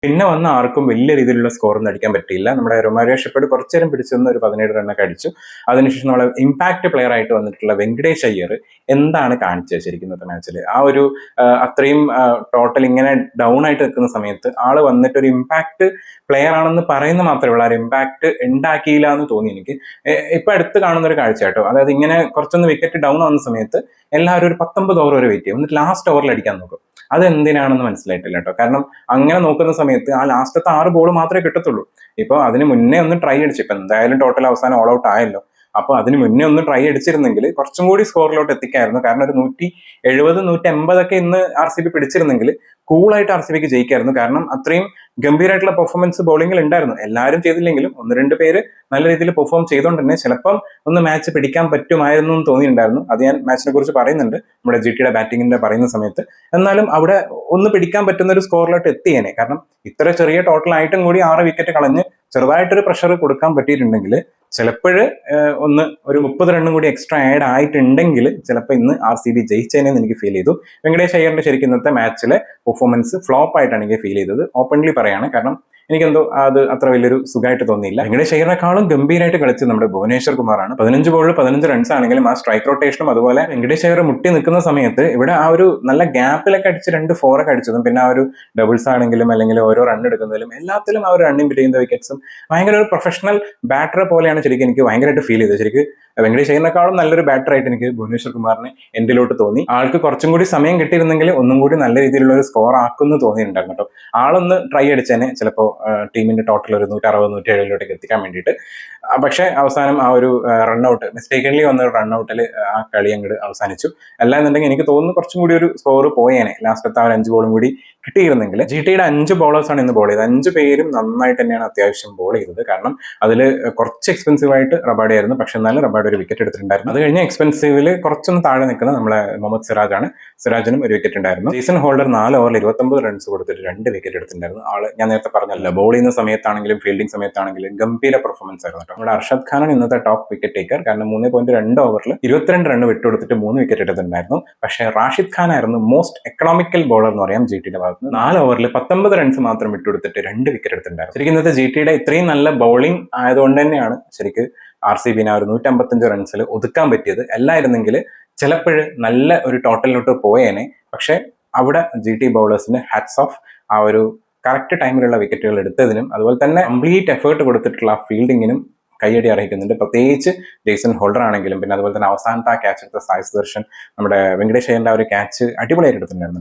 പിന്നെ വന്ന ആർക്കും വലിയ രീതിയിലുള്ള സ്കോറൊന്നും അടിക്കാൻ പറ്റിയില്ല. നമ്മുടെ റൊമാരിയോ ഷെപ്പേർഡ് കുറച്ചു നേരം പിടിച്ചു നിന്ന് ഒരു 17 റണ്ണൊക്കെ അടിച്ചു. അതിനുശേഷം നമ്മളെ ഇമ്പാക്ട് പ്ലെയർ ആയിട്ട് വന്നിട്ടുള്ള വെങ്കടേഷ് അയ്യർ എന്താണ് കാണിച്ചത് ശരിക്കും ഇന്നത്തെ മാച്ചിൽ? ആ ഒരു അത്രയും ടോട്ടൽ ഇങ്ങനെ ഡൗൺ ആയിട്ട് നിൽക്കുന്ന സമയത്ത് ആള് വന്നിട്ട് ഒരു ഇമ്പാക്ട് പ്ലെയർ ആണെന്ന് പറയുന്ന മാത്രമേ ഉള്ളൂ, ആ ഒരു ഇമ്പാക്ട് ഉണ്ടാക്കിയില്ല എന്ന് തോന്നി എനിക്ക്. ഇപ്പൊ അടുത്ത് കാണുന്ന ഒരു കാഴ്ച കേട്ടോ. അതായത് ഇങ്ങനെ കുറച്ചൊന്ന് വിക്കറ്റ് ഡൗൺ ആവുന്ന സമയത്ത് എല്ലാവരും ഒരു 19 ഓവർ വരെ വെയിറ്റ് ചെയ്യും, എന്നിട്ട് ലാസ്റ്റ് ഓവറിൽ അടിക്കാൻ നോക്കും. അതെന്തിനാണെന്ന് മനസ്സിലായിട്ടില്ല കേട്ടോ. കാരണം അങ്ങനെ നോക്കുന്ന സമയത്ത് ആ ലാസ്റ്റത്തെ 6 ബോൾ മാത്രമേ കിട്ടത്തുള്ളൂ. ഇപ്പൊ അതിന് മുന്നേ ഒന്ന് ട്രൈ അടിച്ചു, ഇപ്പൊ എന്തായാലും ടോട്ടൽ അവസാനം ഓൾ ഔട്ട് ആയല്ലോ. അപ്പൊ അതിന് മുന്നേ ഒന്ന് ട്രൈ അടിച്ചിരുന്നെങ്കിൽ കുറച്ചും കൂടി സ്കോറിലോട്ട് എത്തിക്കായിരുന്നു. കാരണം ഒരു 170, 180 ഇന്ന് RCB പിടിച്ചിരുന്നെങ്കിൽ കൂളായിട്ട് RCBക്ക് ജയിക്കായിരുന്നു. കാരണം അത്രയും ഗംഭീരമായിട്ടുള്ള പെർഫോമൻസ് ബോളിംഗിൽ ഉണ്ടായിരുന്നു. എല്ലാവരും ചെയ്തില്ലെങ്കിലും 1-2 പേര് നല്ല രീതിയിൽ പെർഫോം ചെയ്തുകൊണ്ട് തന്നെ ചിലപ്പം ഒന്ന് മാച്ച് പിടിക്കാൻ പറ്റുമായിരുന്നു എന്ന് തോന്നിയിട്ടുണ്ടായിരുന്നു. അത് ഞാൻ മാച്ചിനെ കുറിച്ച് പറയുന്നുണ്ട് നമ്മുടെ GTയുടെ ബാറ്റിങ്ങിന്റെ പറയുന്ന സമയത്ത്. എന്നാലും അവിടെ ഒന്ന് പിടിക്കാൻ പറ്റുന്ന ഒരു സ്കോറിലോട്ട് എത്തിയേനെ. കാരണം ഇത്ര ചെറിയ ടോട്ടൽ ആയിട്ടും കൂടി 6 വിക്കറ്റ് കളഞ്ഞ് ചെറുതായിട്ടൊരു പ്രഷർ കൊടുക്കാൻ പറ്റിയിട്ടുണ്ടെങ്കിൽ ചിലപ്പോഴ് ഒന്ന് ഒരു 30 റണ്ണും കൂടി എക്സ്ട്രാ ആഡ് ആയിട്ടുണ്ടെങ്കിൽ ചിലപ്പോൾ ഇന്ന് RCB ജയിച്ചേനെന്ന് എനിക്ക് ഫീൽ ചെയ്തു. വെങ്കടേഷ് അയ്യറിന്റെ ശരിക്കും ഇന്നത്തെ മാച്ചിലെ പെർഫോമൻസ് ഫ്ലോപ്പ് ആയിട്ടാണ് എനിക്ക് ഫീൽ ചെയ്തത്. ഓപ്പൺലി പറയാണ്. കാരണം എനിക്കെന്തോ അത് അത്ര വലിയൊരു സുഖമായിട്ട് തോന്നിയില്ല. വെങ്കടേഷ് അയ്യറിനെക്കാളും ഗംഭീരമായിട്ട് കളിച്ചത് നമ്മുടെ ഭുവനേശ്വർ കുമാറാണ്. 15 ബോളിൽ 15 റൺസ് ആണെങ്കിലും ആ സ്ട്രൈക്ക് റൊട്ടേഷനും അതുപോലെ വെങ്കടേഷ് അയ്യർ മുട്ടി നിൽക്കുന്ന സമയത്ത് ഇവിടെ ആ ഒരു നല്ല ഗ്യാപ്പിലൊക്കെ അടിച്ച് 2 4 അടിച്ചതും പിന്നെ ആ ഒരു ഡബിൾസ് ആണെങ്കിലും അല്ലെങ്കിൽ ഓരോ റൺ എടുക്കുന്നതിലും എല്ലാത്തിലും ആ ഒരു റണ്ണിങ് ബിറ്റ്വീൻ ദ വിക്കറ്റ്സും ഭയങ്കര ഒരു പ്രൊഫഷണൽ ബാറ്ററെ പോലെയാണ് ശരിക്കും എനിക്ക് ഭയങ്കരമായിട്ട് ഫീൽ ചെയ്തത്. ശരിക്കും വെങ്കടേഷ് അയ്യറിനെക്കാളും നല്ലൊരു ബാറ്റർ ആയിട്ട് എനിക്ക് ഭുവനേശ്വർ കുമാറിനെ എന്തിലോട്ട് തോന്നി. ആൾക്ക് കുറച്ചും കൂടി സമയം കിട്ടിയിരുന്നെങ്കിൽ ഒന്നും കൂടി നല്ല രീതിയിലുള്ള ഒരു സ്കോർ ആക്കുന്നു തോന്നിയിട്ടുണ്ടായിരുന്നു കേട്ടോ. ആളൊന്ന് ട്രൈ അടിച്ചേനെ ചിലപ്പോൾ ടീമിന്റെ ടോട്ടൽ ഒരു 160, 170 എത്തിക്കാൻ വേണ്ടിയിട്ട്. പക്ഷേ അവസാനം ആ ഒരു റൺഔട്ട് മിസ്റ്റേക്കൻലി വന്ന ഒരു റൺഔട്ടിൽ ആ കളി അങ്ങോട്ട് അവസാനിച്ചു. അല്ല എന്നുണ്ടെങ്കിൽ എനിക്ക് തോന്നുന്നു കുറച്ചും കൂടി ഒരു സ്കോർ പോയേനെ. ലാസ്റ്റത്തെ ആ 5 ബോളും കൂടി കിട്ടിയിരുന്നെങ്കിൽ. GTയുടെ 5 ബോളേഴ്സാണ് ഇന്ന് ബോൾ ചെയ്തത്. 5 പേരും നന്നായിട്ട് തന്നെയാണ് അത്യാവശ്യം ബോൾ ചെയ്തത്. കാരണം അതിൽ കുറച്ച് എക്സ്പെൻസീവ് ആയിട്ട് റബാഡ ആയിരുന്നു, പക്ഷെ എന്നാലും റബാഡ ഒരു വിക്കറ്റ് എടുത്തിട്ടുണ്ടായിരുന്നു. അത് കഴിഞ്ഞ് എക്സ്പെൻസീവിൽ കുറച്ചൊന്ന് താഴെ നിൽക്കുന്ന നമ്മളെ മുഹമ്മദ് സിറാജാണ്. സിറാജിനും ഒരു വിക്കറ്റ് ഉണ്ടായിരുന്നു. ജെയ്സൺ ഹോൾഡർ 4 ഓവറിൽ 29 റൺസ് കൊടുത്തിട്ട് 2 വിക്കറ്റ് എടുത്തിട്ടുണ്ടായിരുന്നു. ആള് ഞാൻ നേരത്തെ പറഞ്ഞല്ല, ബോൾ ചെയ്യുന്ന സമയത്താണെങ്കിലും ഫീൽഡിംഗ് സമയത്താണെങ്കിലും ഗംഭീര പെർഫോമൻസ് ആയിരുന്നു കേട്ടോ. നമ്മുടെ അർഷദ് ഖാനാണ് ഇന്നത്തെ ടോപ്പ് വിക്കറ്റ് ടേക്കർ. കാരണം 3.2 ഓവറിൽ 22 റൺ വിട്ടുകൊടുത്തിട്ട് 3 വിക്കറ്റ് എടുത്തിട്ടുണ്ടായിരുന്നു. പക്ഷേ റാഷിദ് ഖാൻ ആയിരുന്നു മോസ്റ്റ് എക്കണോമിക്കൽ ബോളർ എന്ന് പറയാം GTയുടെ ഭാഗത്ത്. 4 ഓവറിൽ 19 റൺസ് മാത്രം വിട്ടുകൊടുത്തിട്ട് 2 വിക്കറ്റ് എടുത്തിട്ടുണ്ടായിരുന്നു. ശരിക്കും ഇന്നത്തെ GTയുടെ ഇത്രയും നല്ല ബൗളിംഗ് ആയതുകൊണ്ട് തന്നെയാണ് ശരിക്കും RCBനെ ഒരു 155 റൺസിൽ ഒതുക്കാൻ പറ്റിയത്. അല്ലായിരുന്നെങ്കിൽ ചിലപ്പോഴ് നല്ല ഒരു ടോട്ടലിലോട്ട് പോയേനെ. പക്ഷെ അവിടെ GT ബൗളേഴ്സിന് ഹാറ്റ്സ് ഓഫ്. ആ ഒരു കറക്റ്റ് ടൈമിലുള്ള വിക്കറ്റുകൾ എടുത്തതിനും അതുപോലെ തന്നെ കംപ്ലീറ്റ് എഫേർട്ട് കൊടുത്തിട്ടുള്ള ഫീൽഡിങ്ങിനും കയ്യടി അർഹിക്കുന്നുണ്ട്. പ്രത്യേകിച്ച് ജെയ്സൺ ഹോൾഡർ ആണെങ്കിലും പിന്നെ അതുപോലെ തന്നെ അവസാനത്തെ ആ ക്യാച്ച് എടുത്ത സായ് സുദർശൻ, നമ്മുടെ വെങ്കടേഷ് അയ്യറിന്റെ ആ ഒരു ക്യാച്ച് അടിപൊളിയായിട്ട് എടുത്തിട്ടുണ്ടായിരുന്നു.